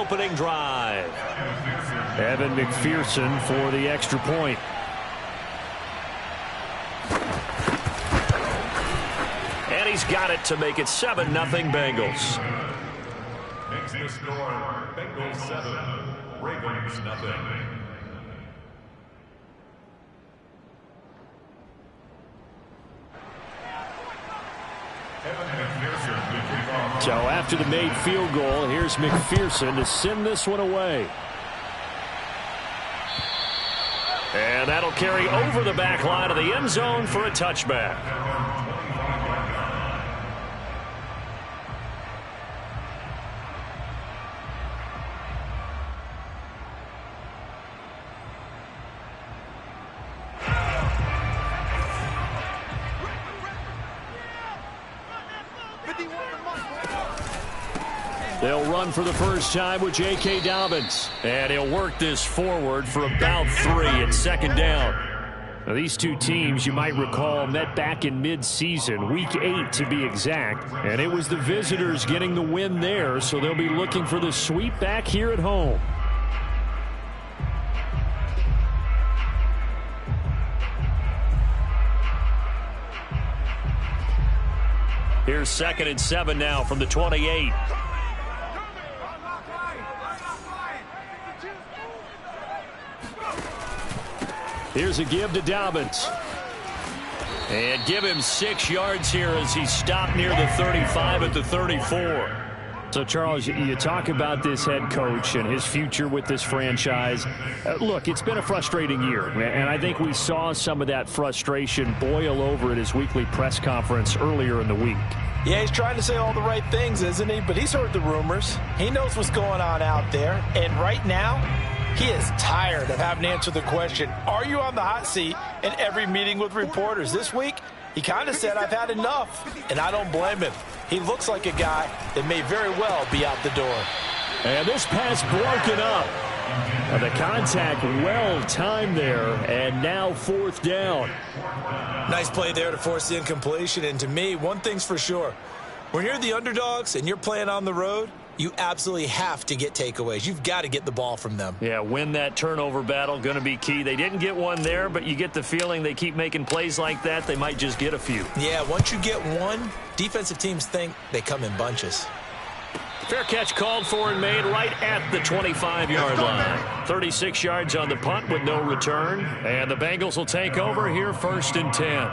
opening drive. Evan McPherson for the extra point. And he's got it to make it 7-0 Bengals. Makes the score Bengals 7, Ravens nothing. So after the made field goal, here's McPherson to send this one away. And that'll carry over the back line of the end zone for a touchback. They'll run for the first time with J.K. Dobbins. And he'll work this forward for about 3 at second down. Now, these two teams, you might recall, met back in mid-season, week 8 to be exact. And it was the visitors getting the win there, so they'll be looking for the sweep back here at home. Here's 2nd and 7 now from the 28. Here's a give to Dobbins. And give him 6 yards here as he stopped near the 35 at the 34. So, Charles, you talk about this head coach and his future with this franchise. Look, it's been a frustrating year, and I think we saw some of that frustration boil over at his weekly press conference earlier in the week. Yeah, he's trying to say all the right things, isn't he? But he's heard the rumors. He knows what's going on out there. And right now, he is tired of having to answer the question, are you on the hot seat, in every meeting with reporters. This week, he kind of said, I've had enough, and I don't blame him. He looks like a guy that may very well be out the door. And this pass broken up. The contact well-timed there, and now 4th down. Nice play there to force the incompletion, and to me, one thing's for sure. When you're the underdogs and you're playing on the road, you absolutely have to get takeaways. You've got to get the ball from them. Yeah, win that turnover battle, going to be key. They didn't get one there, but you get the feeling they keep making plays like that, they might just get a few. Yeah, once you get one, defensive teams think they come in bunches. Fair catch called for and made right at the 25-yard line. 36 yards on the punt with no return. And the Bengals will take over here 1st and 10.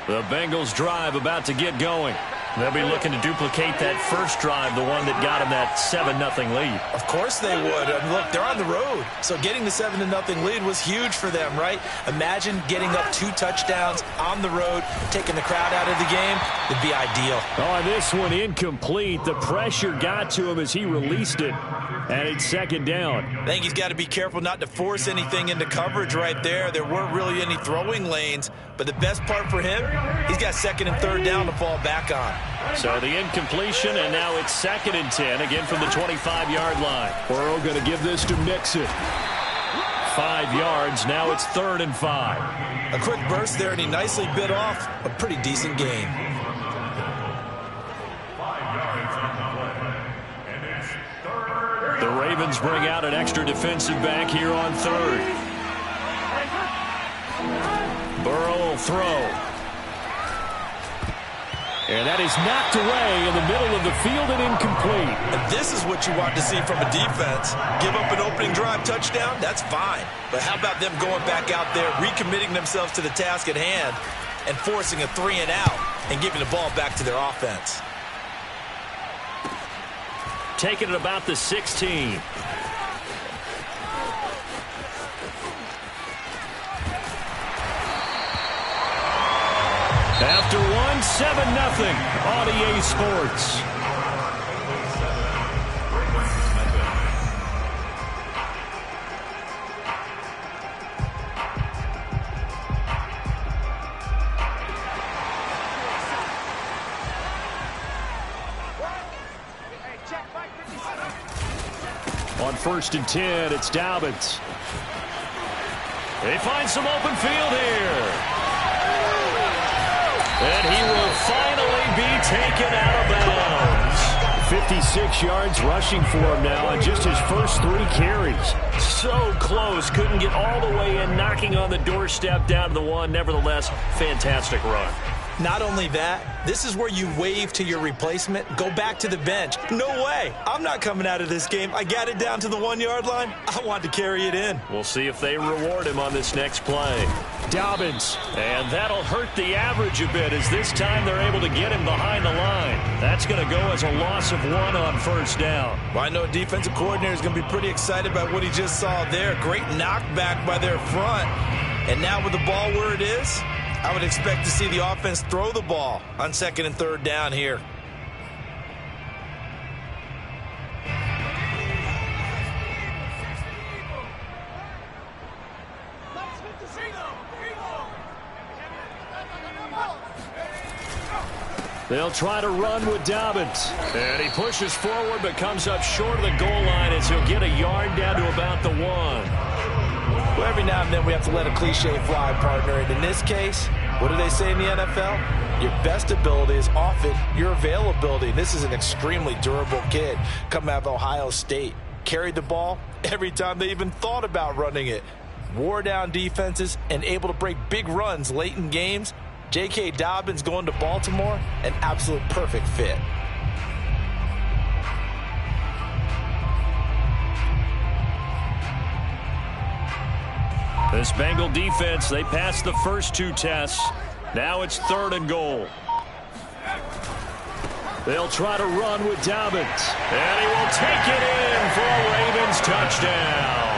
The Bengals drive about to get going. They'll be looking to duplicate that first drive, the one that got them that 7-0 lead. Of course they would. Look, they're on the road. So getting the 7-0 lead was huge for them, right? Imagine getting up 2 touchdowns on the road, taking the crowd out of the game. It'd be ideal. Oh, this one incomplete. The pressure got to him as he released it. And it's 2nd down. I think he's got to be careful not to force anything into coverage right there. There weren't really any throwing lanes. But the best part for him, he's got 2nd and 3rd down to fall back on. So the incompletion, and now it's 2nd and 10, again from the 25-yard line. Burrow going to give this to Mixon. 5 yards, now it's 3rd and 5. A quick burst there, and he nicely bit off a pretty decent gain. The Ravens bring out an extra defensive back here on 3rd. Burrow will throw. And that is knocked away in the middle of the field and incomplete. And this is what you want to see from a defense. Give up an opening drive touchdown, that's fine. But how about them going back out there, recommitting themselves to the task at hand, and forcing a 3 and out and giving the ball back to their offense. Taking it about the 16. After one, 7-0 on EA Sports. On 1st and 10, it's Dobbins. They find some open field here. And he will finally be taken out of bounds. 56 yards rushing for him now on just his first 3 carries. So close. Couldn't get all the way in, knocking on the doorstep down to the 1. Nevertheless, fantastic run. Not only that, this is where you wave to your replacement, go back to the bench. No way. I'm not coming out of this game. I got it down to the 1-yard line. I want to carry it in. We'll see if they reward him on this next play. Dobbins. And that'll hurt the average a bit as this time they're able to get him behind the line. That's going to go as a loss of 1 on first down. Well, I know defensive coordinator is going to be pretty excited about what he just saw there. Great knockback by their front. And now with the ball where it is, I would expect to see the offense throw the ball on 2nd and 3rd down here. They'll try to run with Dobbins. And he pushes forward but comes up short of the goal line as he'll get a yard down to about the 1. Well, every now and then we have to let a cliche fly, partner. And in this case, what do they say in the NFL? Your best ability is often your availability. This is an extremely durable kid coming out of Ohio State. Carried the ball every time they even thought about running it. Wore down defenses and able to break big runs late in games. J.K. Dobbins going to Baltimore, an absolute perfect fit. This Bengal defense, they passed the first 2 tests. Now it's 3rd and goal. They'll try to run with Dobbins. And he will take it in for a Ravens touchdown.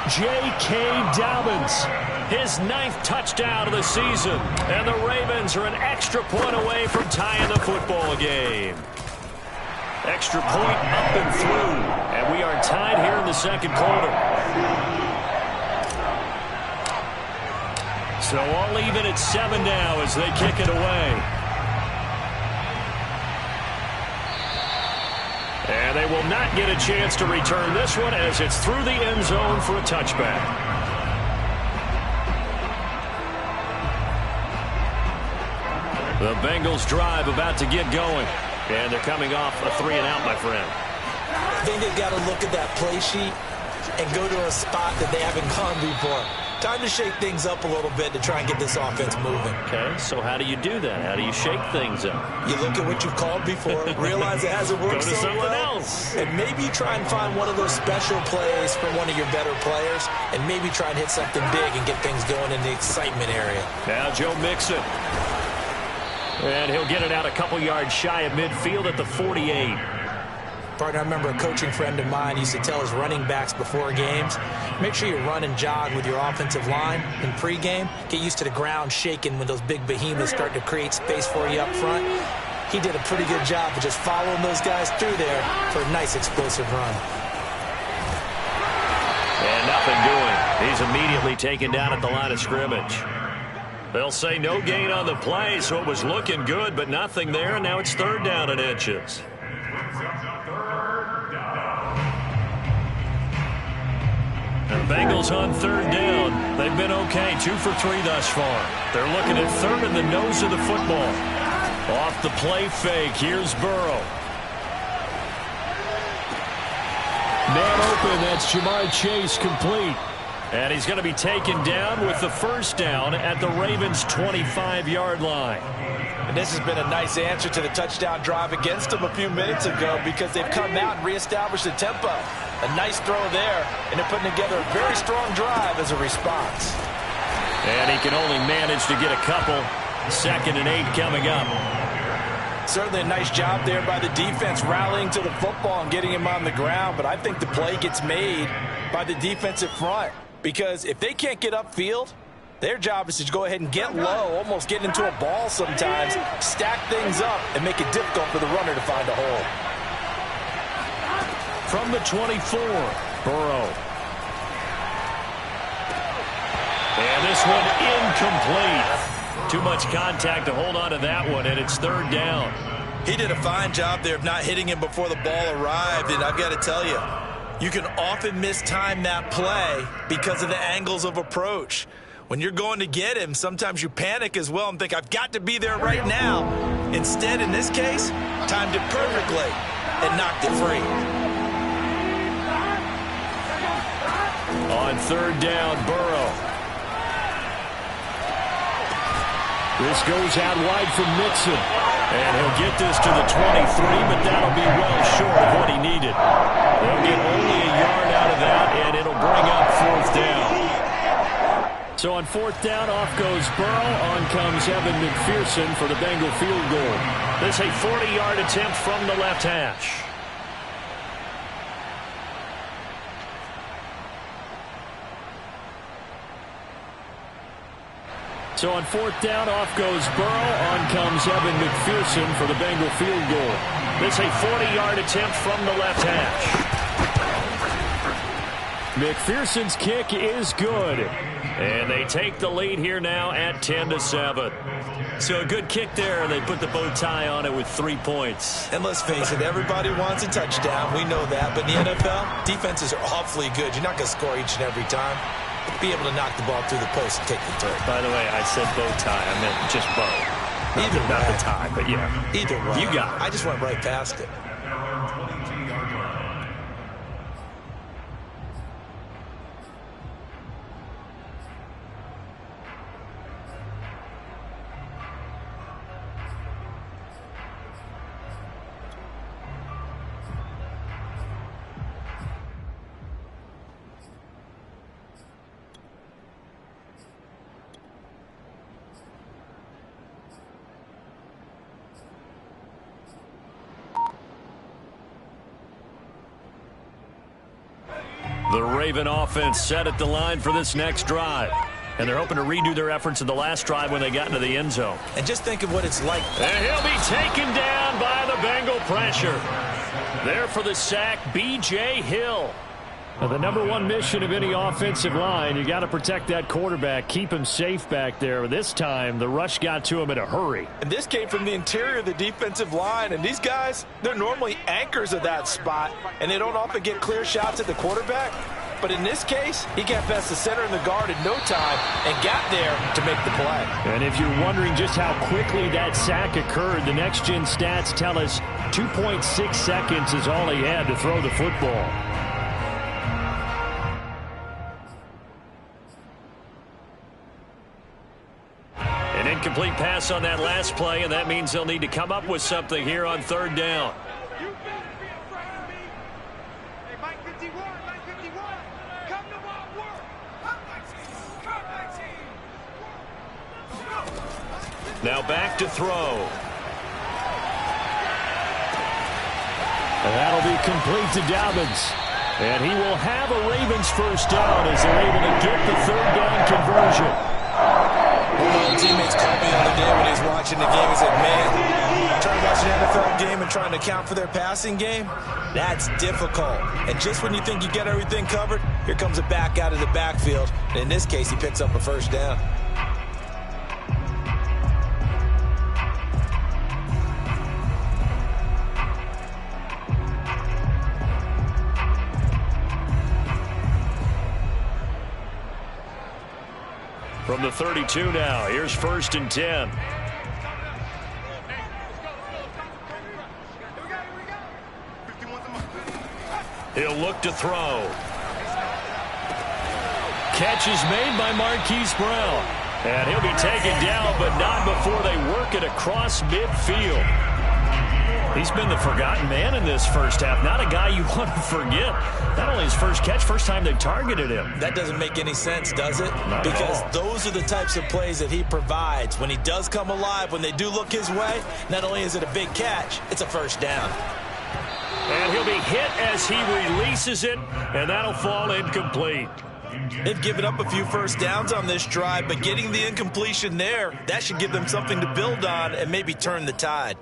J.K. Dobbins. His 9th touchdown of the season. And the Ravens are an extra point away from tying the football game. Extra point up and through. And we are tied here in the 2nd quarter. So all even at 7 now as they kick it away. And they will not get a chance to return this one as it's through the end zone for a touchback. The Bengals drive about to get going. And they're coming off a 3-and-out, my friend. I think they've got to look at that play sheet and go to a spot that they haven't gone before. Time to shake things up a little bit to try and get this offense moving. Okay, so how do you do that? How do you shake things up? You look at what you've called before, realize it hasn't worked Go to so something well, else. and maybe try and find one of those special plays from one of your better players, and maybe try and hit something big and get things going in the excitement area. Now Joe Mixon. And he'll get it out a couple yards shy of midfield at the 48. Partner, I remember a coaching friend of mine used to tell his running backs before games, make sure you run and jog with your offensive line in pregame. Get used to the ground shaking when those big behemoths start to create space for you up front. He did a pretty good job of just following those guys through there for a nice explosive run. And nothing doing. He's immediately taken down at the line of scrimmage. They'll say no gain on the play, so it was looking good, but nothing there, and now it's 3rd down and inches. The Bengals on 3rd down. They've been okay, 2 for 3 thus far. They're looking at 3rd in the nose of the football. Off the play fake, here's Burrow. Man open, that's Jamar Chase complete. And he's going to be taken down with the 1st down at the Ravens' 25-yard line. And this has been a nice answer to the touchdown drive against them a few minutes ago because they've come out and reestablished the tempo. A nice throw there, and they're putting together a very strong drive as a response. And he can only manage to get a couple. 2nd and 8 coming up. Certainly a nice job there by the defense rallying to the football and getting him on the ground, but I think the play gets made by the defensive front. Because if they can't get upfield, their job is to go ahead and get low, almost get into a ball sometimes, stack things up, and make it difficult for the runner to find a hole. From the 24, Burrow. And this one incomplete. Too much contact to hold on to that one, and it's 3rd down. He did a fine job there of not hitting him before the ball arrived, and I've got to tell you, you can often mistime that play because of the angles of approach. When you're going to get him, sometimes you panic as well and think, I've got to be there right now. Instead, in this case, timed it perfectly. and knocked it free. On third down, Burrow. This goes out wide from Mixon. And he'll get this to the 23, but that'll be well short of what he needed. They'll get only a yard out of that, and it'll bring up fourth down. So on fourth down, off goes Burrow. On comes Evan McPherson for the Bengal field goal. This a 40-yard attempt from the left hash. So on fourth down, off goes Burrow. On comes Evan McPherson for the Bengal field goal. This a 40-yard attempt from the left hash. McPherson's kick is good. And they take the lead here now at 10-7. So a good kick there. They put the bow tie on it with 3 points. And let's face it, everybody wants a touchdown. We know that. But in the NFL, defenses are awfully good. You're not going to score each and every time. Be able to knock the ball through the post and take the turn. By the way, I said bow tie. I meant just bow. Not the tie, but yeah. Either way. You got it. I just went right past it. The Raven offense set at the line for this next drive. And they're hoping to redo their efforts in the last drive when they got into the end zone. And just think of what it's like. And he'll be taken down by the Bengal pressure. There for the sack, B.J. Hill. Now, the number one mission of any offensive line, you got to protect that quarterback, keep him safe back there. This time, the rush got to him in a hurry. And this came from the interior of the defensive line. And these guys, they're normally anchors of that spot, and they don't often get clear shots at the quarterback. But in this case, he got past the center and the guard in no time and got there to make the play. And if you're wondering just how quickly that sack occurred, the next-gen stats tell us 2.6 seconds is all he had to throw the football. An incomplete pass on that last play, and that means they'll need to come up with something here on third down. Now back to throw. And that'll be complete to Dobbins. And he will have a Ravens first down as they're able to get the third down conversion. One of my teammates called me the other day when he was watching the game. He said, man, trying to watch an NFL game and trying to account for their passing game, that's difficult. And just when you think you get everything covered, here comes a back out of the backfield. And in this case, he picks up a first down. From the 32 now, here's 1st and 10. He'll look to throw. Catch is made by Marquise Brown. And he'll be taken down, but not before they work it across midfield. He's been the forgotten man in this first half. Not a guy you want to forget. Not only his first catch, first time they targeted him. That doesn't make any sense, does it? Not because at all. Those are the types of plays that he provides. When he does come alive, when they do look his way, not only is it a big catch, it's a first down. And he'll be hit as he releases it, and that'll fall incomplete. They've given up a few first downs on this drive, but getting the incompletion there, that should give them something to build on and maybe turn the tide.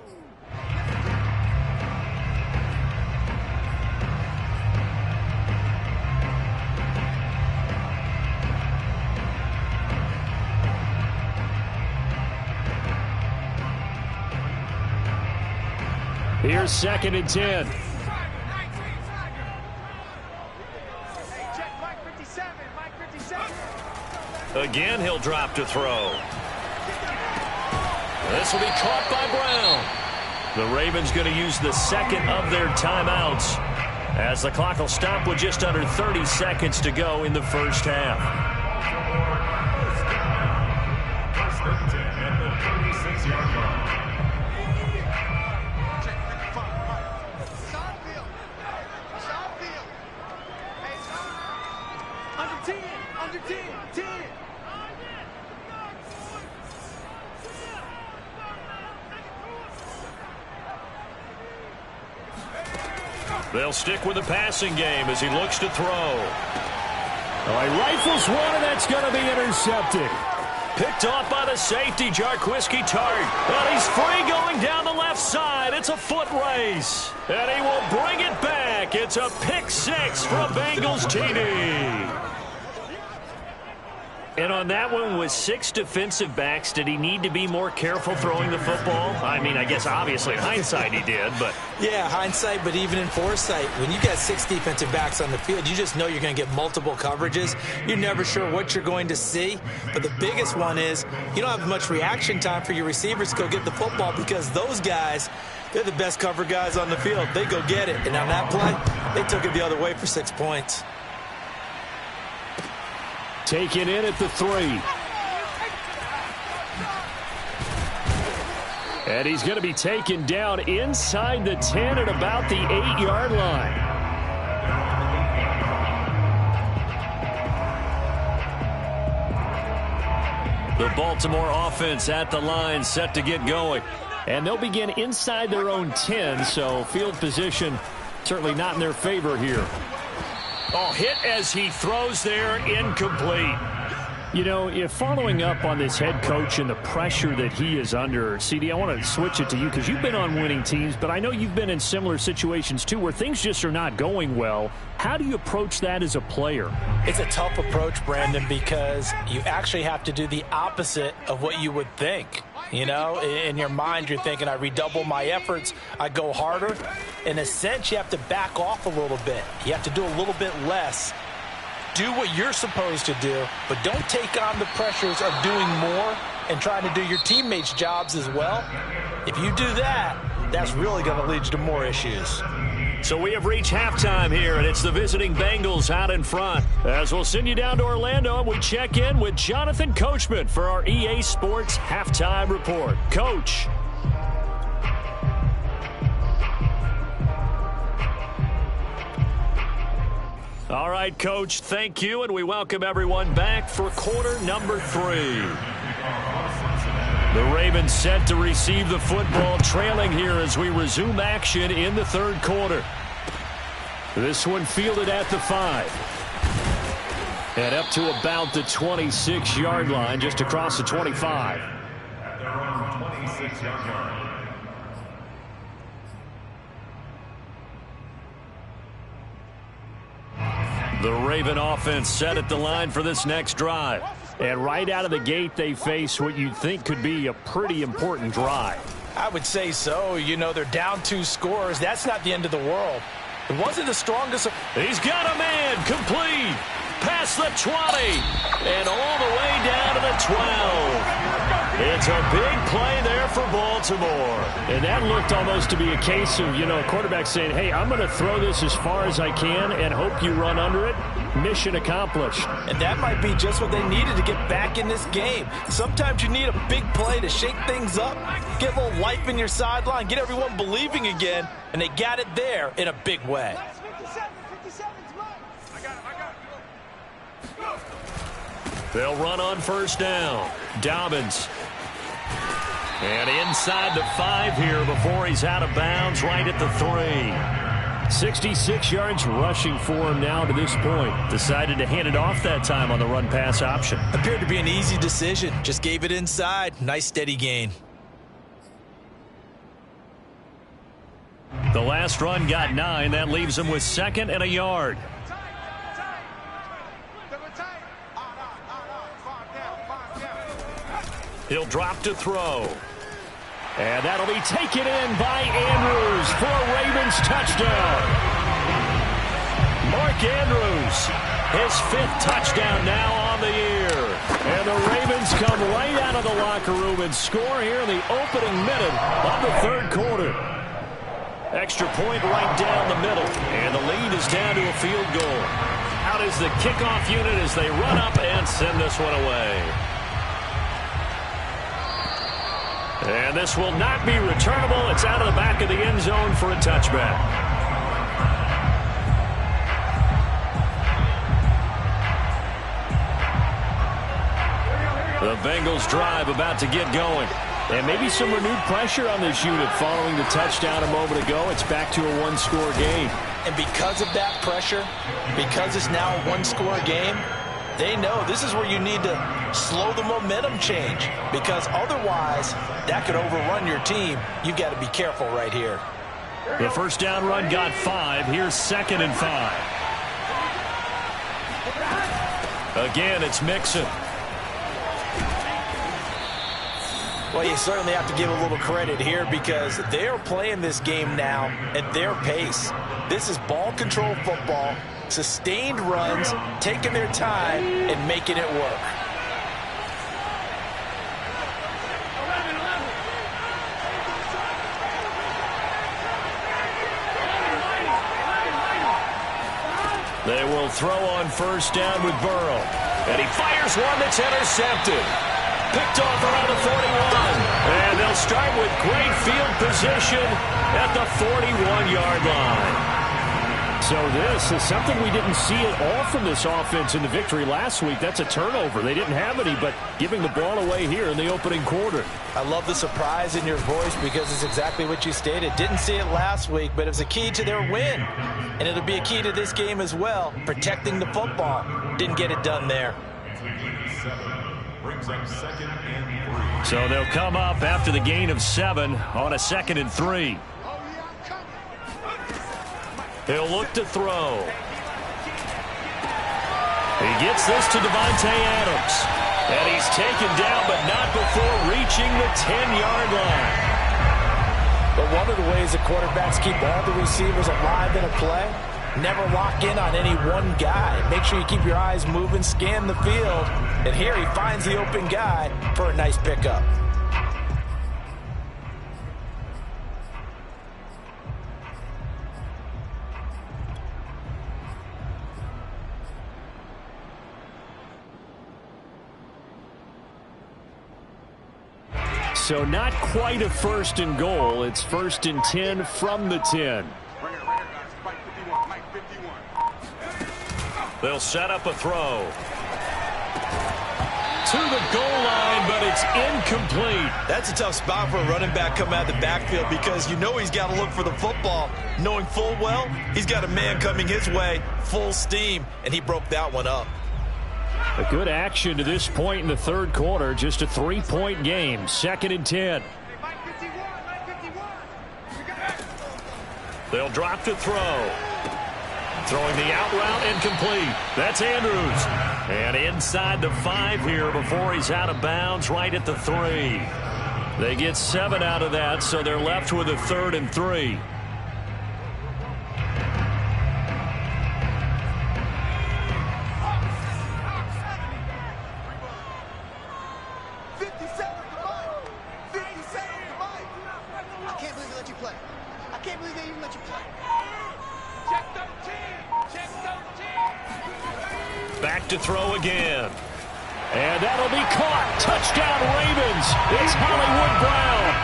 Here's 2nd and 10. Again, he'll drop to throw. This will be caught by Brown. The Ravens going to use the second of their timeouts as the clock will stop with just under 30 seconds to go in the first half. First and 10 at the 36-yard line. Under 10, 10. They'll stick with the passing game as he looks to throw. Oh, he rifles one, and that's going to be intercepted. Picked off by the safety, Jarquiski Tartt. And he's free going down the left side. It's a foot race. And he will bring it back. It's a pick six for a Bengals TD. And on that one, with 6 defensive backs, did he need to be more careful throwing the football? I mean, I guess obviously in hindsight he did, but... Yeah, hindsight, but even in foresight, when you got 6 defensive backs on the field, you just know you're going to get multiple coverages. You're never sure what you're going to see. But the biggest one is you don't have much reaction time for your receivers to go get the football because those guys, they're the best cover guys on the field. They go get it. And on that play, they took it the other way for 6 points. Taken in at the 3. And he's going to be taken down inside the 10 at about the 8-yard line. The Baltimore offense at the line, set to get going. And they'll begin inside their own 10, so field position certainly not in their favor here. Oh, hit as he throws there, incomplete. You know, if following up on this head coach and the pressure that he is under, CD, I want to switch it to you because you've been on winning teams, but I know you've been in similar situations too where things just are not going well. How do you approach that as a player? It's a tough approach, Brandon, because you actually have to do the opposite of what you would think. You know, in your mind, you're thinking, I redouble my efforts, I go harder. In a sense, you have to back off a little bit. You have to do a little bit less. Do what you're supposed to do, but don't take on the pressures of doing more and trying to do your teammates' jobs as well. If you do that, that's really going to lead you to more issues. So we have reached halftime here, and it's the visiting Bengals out in front. As we'll send you down to Orlando, and we check in with Jonathan Coachman for our EA Sports Halftime Report. Coach. All right, Coach, thank you, and we welcome everyone back for quarter number 3. The Ravens set to receive the football, trailing here as we resume action in the third quarter. This one fielded at the 5. And up to about the 26-yard line, just across the 25. At their own 26-yard line. The Raven offense set at the line for this next drive. And right out of the gate, they face what you'd think could be a pretty important drive. I would say so. You know, they're down 2 scores. That's not the end of the world. It wasn't the strongest. He's got a man, complete. Past the 20. And all the way down to the 12. It's a big play there for Baltimore. And that looked almost to be a case of, you know, a quarterback saying, hey, I'm going to throw this as far as I can and hope you run under it. Mission accomplished. And that might be just what they needed to get back in this game. Sometimes you need a big play to shake things up, get a little life in your sideline, get everyone believing again, and they got it there in a big way. They'll run on first down. Dobbins. And inside the 5 here before he's out of bounds, right at the 3. 66 yards rushing for him now to this point. Decided to hand it off that time on the run-pass option. Appeared to be an easy decision. Just gave it inside. Nice steady gain. The last run got 9. That leaves him with 2nd and a yard. He'll drop to throw. And that'll be taken in by Andrews for a Ravens touchdown. Mark Andrews, his 5th touchdown now on the year. And the Ravens come right out of the locker room and score here in the opening minute of the third quarter. Extra point right down the middle. And the lead is down to a field goal. Out is the kickoff unit as they run up and send this one away. And this will not be returnable. It's out of the back of the end zone for a touchback. The Bengals drive about to get going. And maybe some renewed pressure on this unit following the touchdown a moment ago. It's back to a one-score game. And because of that pressure, because it's now a one-score game, they know this is where you need to slow the momentum change. Because otherwise, that could overrun your team. You've got to be careful right here. The first down run got 5. Here's 2nd and 5. Again, it's Mixon. Well, you certainly have to give a little credit here because they're playing this game now at their pace. This is ball control football, sustained runs, taking their time and making it work. They will throw on first down with Burrow. And he fires one that's intercepted. Picked off around the 41. And they'll start with great field position at the 41-yard line. So this is something we didn't see at all from this offense in the victory last week. That's a turnover. They didn't have any, but giving the ball away here in the opening quarter. I love the surprise in your voice because it's exactly what you stated. Didn't see it last week, but it's a key to their win. And it'll be a key to this game as well, protecting the football. Didn't get it done there. Brings up 2nd and 3. So they'll come up after the gain of 7 on a 2nd and 3. He'll look to throw. He gets this to Davante Adams. And he's taken down, but not before reaching the 10-yard line. But one of the ways the quarterbacks keep all the receivers alive in a play, never lock in on any one guy. Make sure you keep your eyes moving, scan the field. And here he finds the open guy for a nice pickup. So not quite a 1st and goal. It's 1st and 10 from the 10. They'll set up a throw. To the goal line, but it's incomplete. That's a tough spot for a running back coming out of the backfield because you know he's got to look for the football, knowing full well he's got a man coming his way, full steam, and he broke that one up. A good action to this point in the third quarter. Just a 3-point game. 2nd and 10. They'll drop to throw. Throwing the out route incomplete. That's Andrews. And inside the 5 here before he's out of bounds right at the 3. They get 7 out of that, so they're left with a 3rd and 3. Back to throw again. And that'll be caught. Touchdown Ravens. It's Hollywood Brown.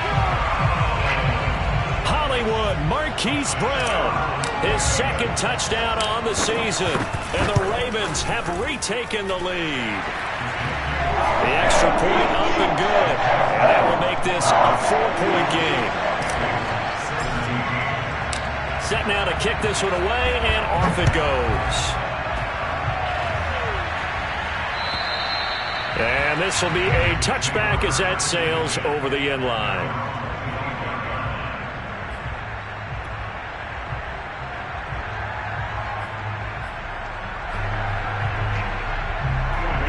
Hollywood Marquise Brown. His 2nd touchdown on the season. And the Ravens have retaken the lead. The extra point up and good. And that will make this a 4-point game. Set now to kick this one away, and off it goes. And this will be a touchback as that sails over the end line.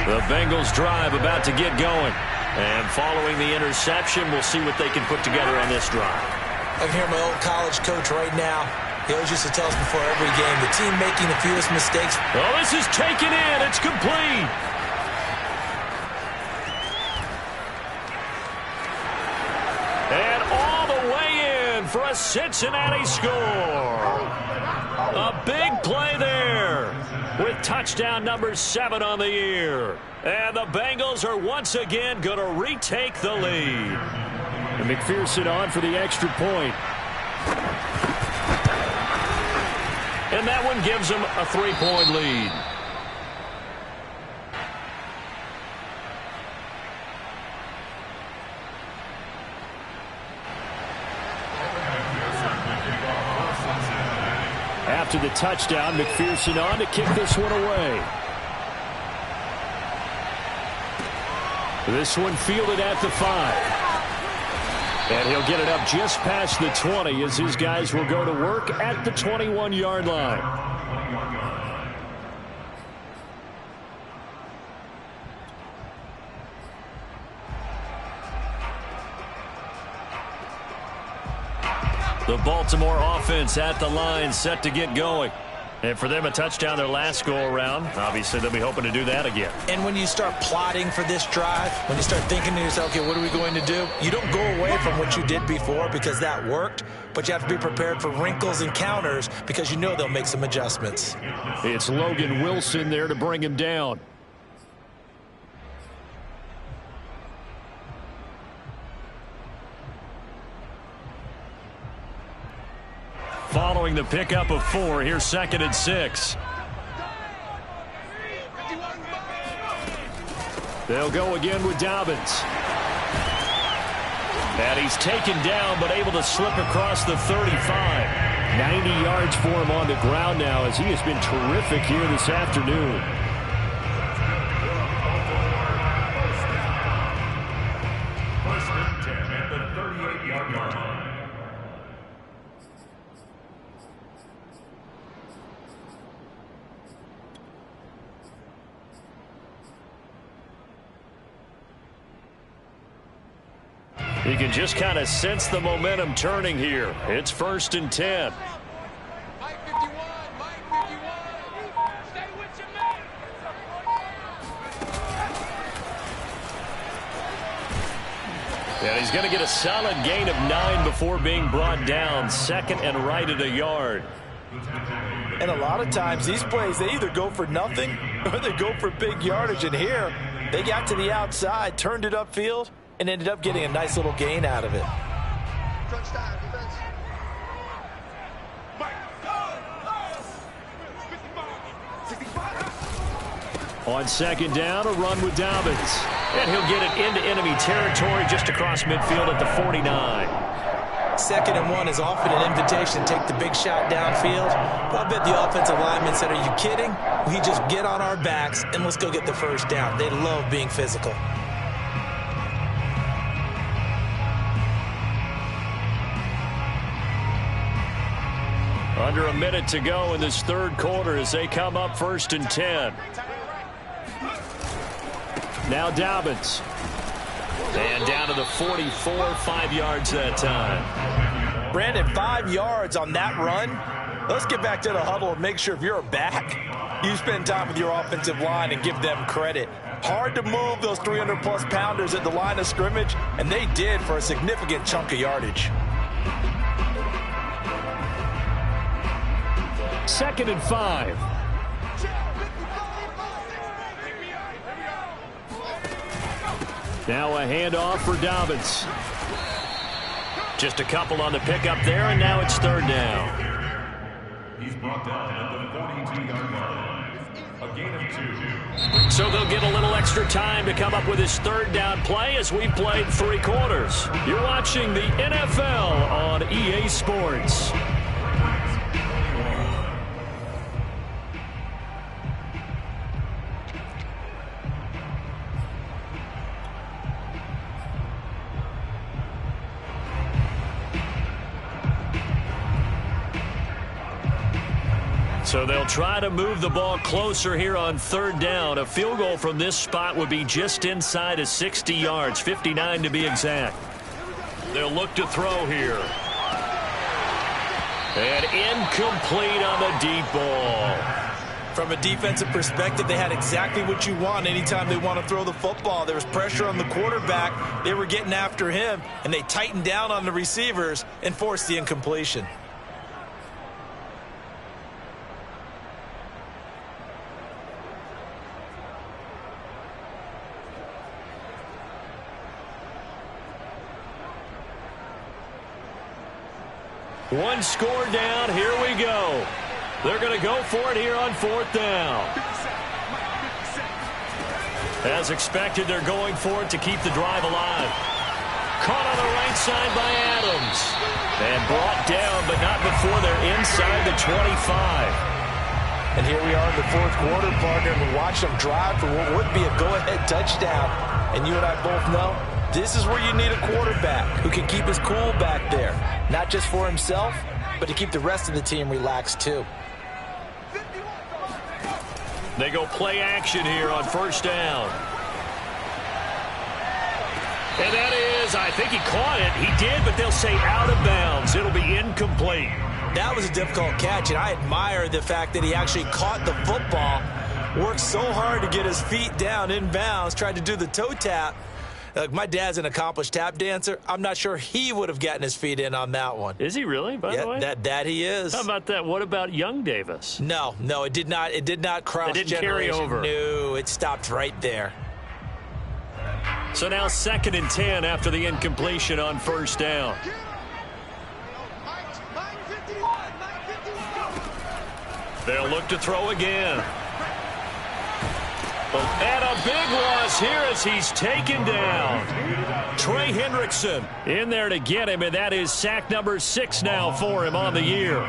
The Bengals drive about to get going. And following the interception, we'll see what they can put together on this drive. I can hear my old college coach right now. He always used to tell us before every game, the team making the fewest mistakes. Oh, this is taken in. It's complete. for a Cincinnati score. A big play there with touchdown number 7 on the year. And the Bengals are once again going to retake the lead. And McPherson on for the extra point. And that one gives them a 3-point lead. After the touchdown, McPherson on to kick this one away. This one fielded at the 5. And he'll get it up just past the 20 as his guys will go to work at the 21-yard line. The Baltimore offense at the line, set to get going. And for them, a touchdown their last go-around. Obviously, they'll be hoping to do that again. And when you start plotting for this drive, when you start thinking to yourself, okay, what are we going to do? You don't go away from what you did before because that worked, but you have to be prepared for wrinkles and counters because you know they'll make some adjustments. It's Logan Wilson there to bring him down. Following the pickup of 4, here's 2nd and 6. They'll go again with Dobbins. And he's taken down, but able to slip across the 35. 90 yards for him on the ground now as he has been terrific here this afternoon. First and 10 at the 38-yard line. You can just kind of sense the momentum turning here. It's 1st and 10. Mike 51, Mike 51. Stay with your man. And he's going to get a solid gain of 9 before being brought down. 2nd and right at a yard. And a lot of times these plays, they either go for nothing or they go for big yardage. And here, they got to the outside, turned it upfield, and ended up getting a nice little gain out of it. Touchdown defense. Mike. 55. On 2nd down, a run with Dobbins. And he'll get it into enemy territory just across midfield at the 49. 2nd and 1 is often an invitation to take the big shot downfield. But I bet the offensive lineman said, are you kidding? We just get on our backs and let's go get the 1st down. They love being physical. Under a minute to go in this 3rd quarter as they come up 1st and 10. Now Dobbins. And down to the 44, 5 yards that time. Brandon, 5 yards on that run. Let's get back to the huddle and make sure if you're back, you spend time with your offensive line and give them credit. Hard to move those 300-plus pounders at the line of scrimmage, and they did for a significant chunk of yardage. 2nd and 5. Now a handoff for Dobbins. Just a couple on the pickup there, and now it's 3rd down. He's brought down at the 42-yard line. A gain of 2. So they'll get a little extra time to come up with his 3rd down play as we played 3 quarters. You're watching the NFL on EA Sports. So they'll try to move the ball closer here on 3rd down. A field goal from this spot would be just inside of 60 yards, 59 to be exact. They'll look to throw here. And incomplete on the deep ball. From a defensive perspective, they had exactly what you want anytime they want to throw the football. There was pressure on the quarterback. They were getting after him, and they tightened down on the receivers and forced the incompletion. One score down. Here we go. They're going to go for it here on 4th down. As expected, they're going for it to keep the drive alive. Caught on the right side by Adams. And brought down, but not before they're inside the 25. And here we are in the 4th quarter, partner, and we watch them drive for what would be a go-ahead touchdown. And you and I both know this is where you need a quarterback who can keep his cool back there. Not just for himself, but to keep the rest of the team relaxed too. They go play action here on 1st down. And that is, I think he caught it. He did, but they'll say out of bounds. It'll be incomplete. That was a difficult catch, and I admire the fact that he actually caught the football, worked so hard to get his feet down in bounds, tried to do the toe tap. My dad's an accomplished tap dancer. I'm not sure he would have gotten his feet in on that one. Is he really, by the way? That he is. How about that? What about young Davis? No, it did not. It did not cross generation. It didn't carry over. No, it stopped right there. So now 2nd and 10 after the incompletion on 1st down. They'll look to throw again. And a big loss here as he's taken down. Trey Hendrickson in there to get him, and that is sack number 6 now for him on the year.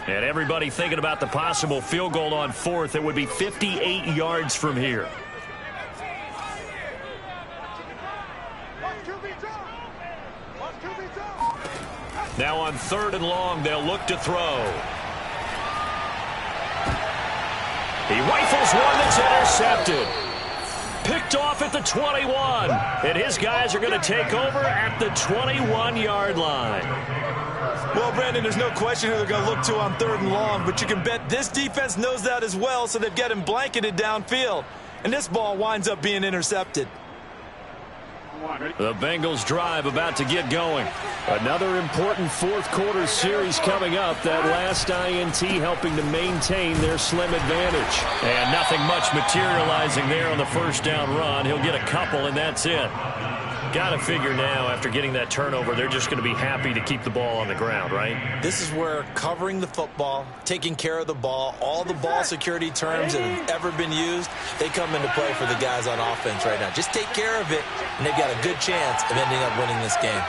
And everybody thinking about the possible field goal on 4th. It would be 58 yards from here. Now on 3rd and long, they'll look to throw. He rifles one that's intercepted. Picked off at the 21. And his guys are going to take over at the 21-yard line. Well, Brandon, there's no question who they're going to look to on 3rd and long, but you can bet this defense knows that as well, so they've got him blanketed downfield. And this ball winds up being intercepted. The Bengals drive about to get going. Another important 4th quarter series coming up. That last INT helping to maintain their slim advantage. And nothing much materializing there on the 1st down run. He'll get a couple, and that's it. Got to figure now, after getting that turnover, they're just going to be happy to keep the ball on the ground, right? This is where covering the football, taking care of the ball, all the ball security terms that have ever been used, they come into play for the guys on offense right now. Just take care of it, and they've got a good chance of ending up winning this game.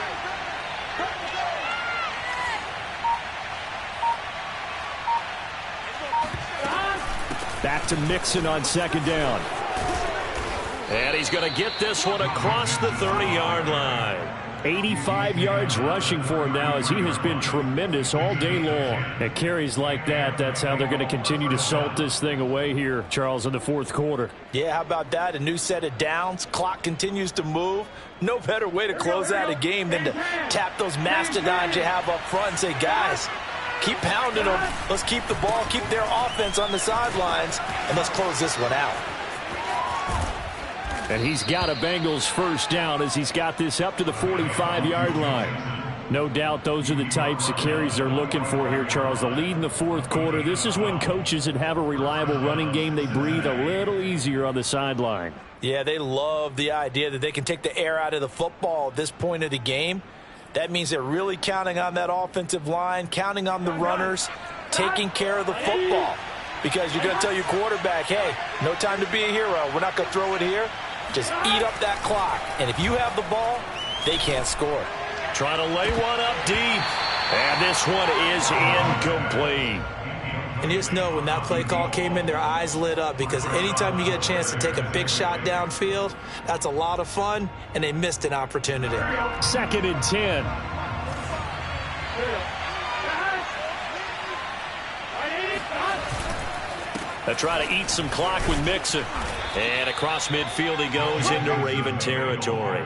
Back to Mixon on 2nd down. And he's going to get this one across the 30-yard line. 85 yards rushing for him now, as he has been tremendous all day long. At carries like that, that's how they're going to continue to salt this thing away here, Charles, in the 4th quarter. Yeah, how about that? A new set of downs. Clock continues to move. No better way to close out a game than to tap those mastodons you have up front and say, guys, keep pounding them. Let's keep the ball, keep their offense on the sidelines, and let's close this one out. And he's got a Bengals 1st down as he's got this up to the 45-yard line. No doubt those are the types of carries they're looking for here, Charles. The lead in the 4th quarter. This is when coaches that have a reliable running game, they breathe a little easier on the sideline. Yeah, they love the idea that they can take the air out of the football at this point of the game. That means they're really counting on that offensive line, counting on the runners, taking care of the football. Because you're going to tell your quarterback, hey, no time to be a hero. We're not going to throw it here. Just eat up that clock. And if you have the ball, they can't score. Trying to lay one up deep. And this one is incomplete. And you just know when that play call came in, their eyes lit up, because anytime you get a chance to take a big shot downfield, that's a lot of fun, and they missed an opportunity. 2nd and 10. They try to eat some clock with Mixon. And across midfield he goes into Raven territory.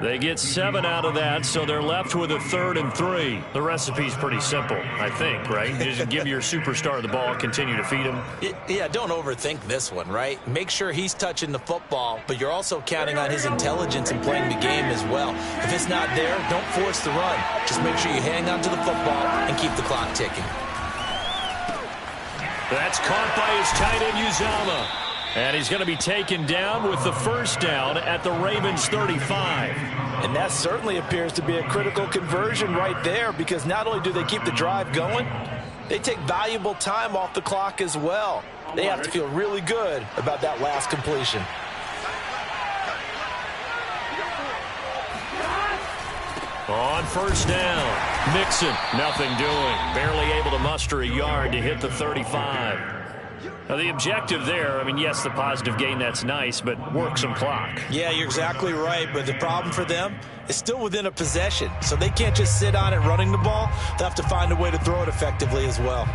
They get 7 out of that, so they're left with a 3rd and 3. The recipe's pretty simple, I think, right? You just give your superstar the ball, continue to feed him. Yeah, don't overthink this one, right? Make sure he's touching the football, but you're also counting on his intelligence in playing the game as well. If it's not there, don't force the run. Just make sure you hang on to the football and keep the clock ticking. That's caught by his tight end, Uzomah. And he's going to be taken down with the first down at the Ravens 35. And that certainly appears to be a critical conversion right there, because not only do they keep the drive going, they take valuable time off the clock as well. They have to feel really good about that last completion. On first down, Mixon, nothing doing. Barely able to muster a yard to hit the 35. Now, the objective there, I mean, yes, the positive gain, that's nice, but work some clock. Yeah, you're exactly right, but the problem for them is still within a possession, so they can't just sit on it running the ball. They'll have to find a way to throw it effectively as well.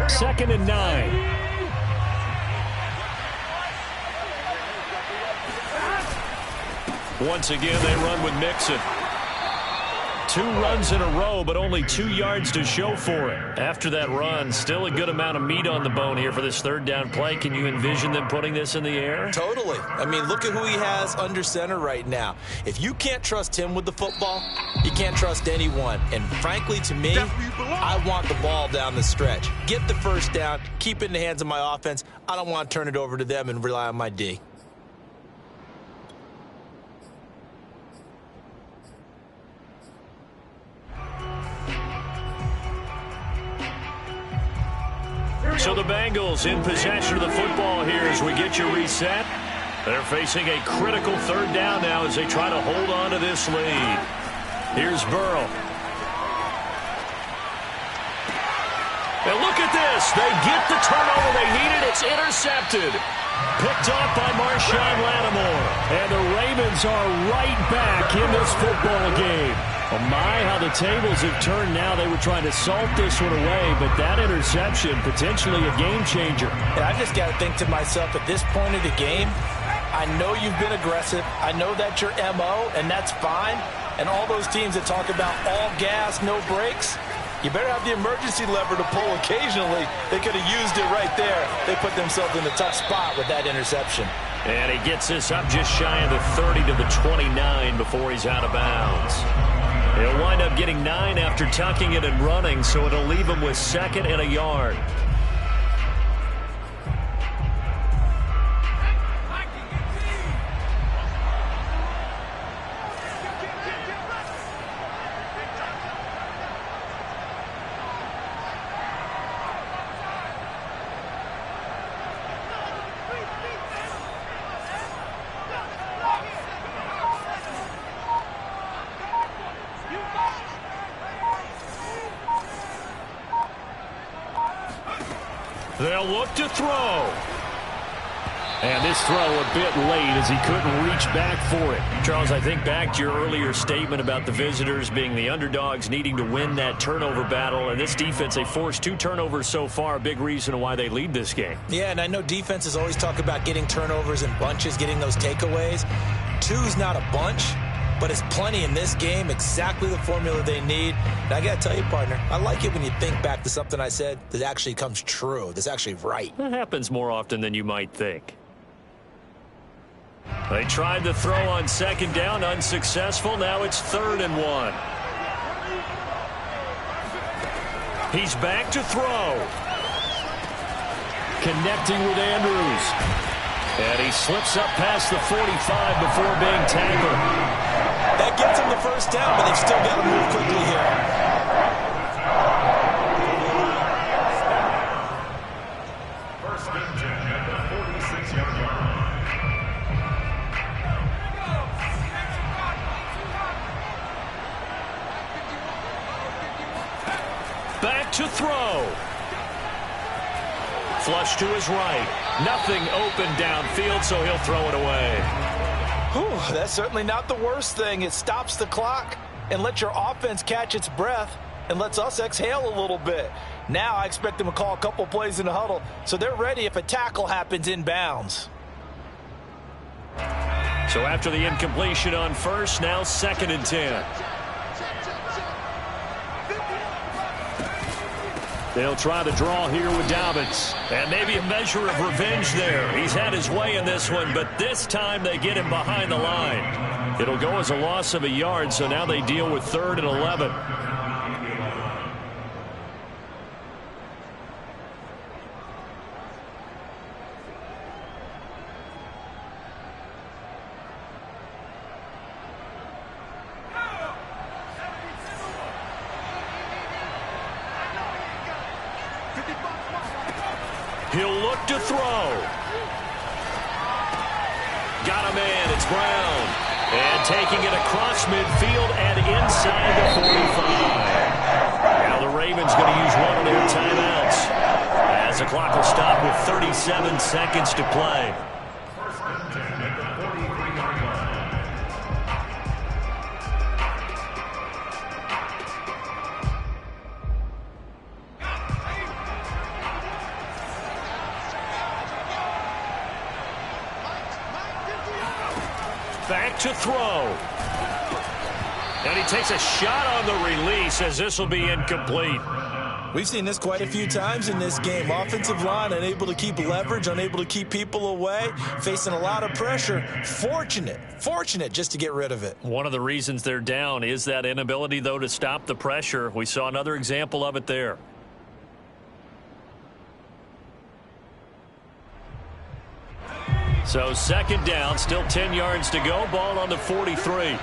2nd and 9. Once again, they run with Mixon. 2 runs in a row, but only 2 yards to show for it. After that run, still a good amount of meat on the bone here for this 3rd down play. Can you envision them putting this in the air? Totally. I mean, look at who he has under center right now. If you can't trust him with the football, you can't trust anyone. And frankly, to me, I want the ball down the stretch. Get the first down, keep it in the hands of my offense. I don't want to turn it over to them and rely on my D. So the Bengals in possession of the football here as we get you reset. They're facing a critical 3rd down now as they try to hold on to this lead. Here's Burrow. And look at this. They get the turnover they needed. It's intercepted. Picked off by Marshawn Lattimore. And the Ravens are right back in this football game. Oh my, how the tables have turned now. They were trying to salt this one away, but that interception, potentially a game changer. And I just got to think to myself, at this point of the game, I know you've been aggressive. I know that's your MO, and that's fine. And all those teams that talk about all gas, no brakes, you better have the emergency lever to pull occasionally. They could have used it right there. They put themselves in a tough spot with that interception. And he gets this up just shy of the 30 to the 29 before he's out of bounds. He'll wind up getting 9 after tucking it and running, so it'll leave him with 2nd and a yard. They'll look to throw. And this throw a bit late as he couldn't reach back for it. Charles, I think back to your earlier statement about the visitors being the underdogs needing to win that turnover battle. And this defense, they forced 2 turnovers so far, a big reason why they lead this game. Yeah, and I know defenses always talk about getting turnovers in bunches, getting those takeaways. 2's not a bunch, but it's plenty in this game, exactly the formula they need. And I got to tell you, partner, I like it when you think back to something I said that actually comes true, that's actually right. That happens more often than you might think. They tried to throw on 2nd down, unsuccessful. Now it's 3rd and 1. He's back to throw. Connecting with Andrews. And he slips up past the 45 before being tackled. That gets him the first down, but they've still got to move quickly here. First and 10 at the 46-yard line. Back to throw. Flush to his right. Nothing open downfield, so he'll throw it away. Whew, that's certainly not the worst thing. It stops the clock and lets your offense catch its breath and lets us exhale a little bit. Now I expect them to call a couple plays in the huddle so they're ready if a tackle happens inbounds. So after the incompletion on first, now 2nd and 10. They'll try to draw here with Dobbins. And maybe a measure of revenge there. He's had his way in this one, but this time they get him behind the line. It'll go as a loss of a yard, so now they deal with 3rd and 11. He'll look to throw. Got a man. It's Brown. And taking it across midfield and inside the 45. Now the Ravens going to use one of their timeouts as the clock will stop with 37 seconds to play. Back to throw. And he takes a shot on the release as this will be incomplete. We've seen this quite a few times in this game. Offensive line unable to keep leverage, unable to keep people away, facing a lot of pressure. Fortunate just to get rid of it. One of the reasons they're down is that inability, though, to stop the pressure. We saw another example of it there. So 2nd down, still 10 yards to go. Ball on the 43.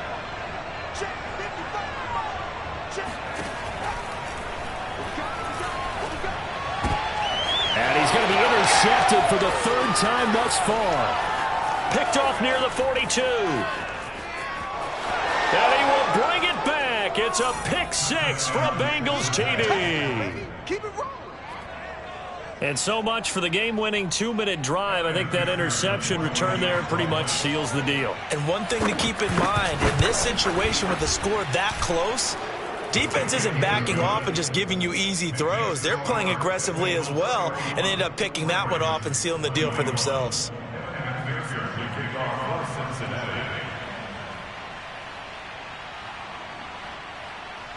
And he's going to be intercepted for the 3rd time thus far. Picked off near the 42. And he will bring it back. It's a pick 6 for a Bengals TD. Keep it rolling. And so much for the game-winning 2-minute drive. I think that interception return there pretty much seals the deal. And one thing to keep in mind, in this situation with the score that close, defense isn't backing off and just giving you easy throws. They're playing aggressively as well, and they end up picking that one off and sealing the deal for themselves.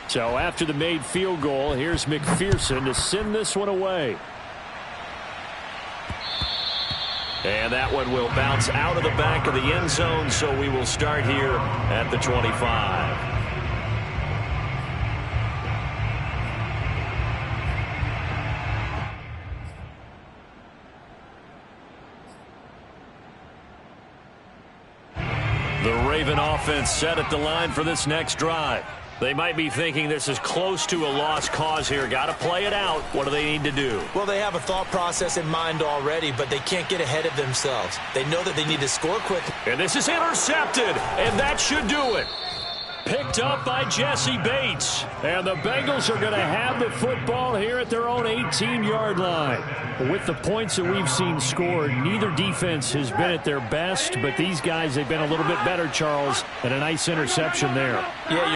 So after the made field goal, here's McPherson to send this one away. And that one will bounce out of the back of the end zone, so we will start here at the 25. The Raven offense set at the line for this next drive. They might be thinking this is close to a lost cause here. Got to play it out. What do they need to do? Well, they have a thought process in mind already, but they can't get ahead of themselves. They know that they need to score quickly. And this is intercepted, and that should do it. Picked up by Jesse Bates. And the Bengals are going to have the football here at their own 18-yard line. With the points that we've seen scored, neither defense has been at their best, but these guys have been a little bit better, Charles, and a nice interception there. Yeah.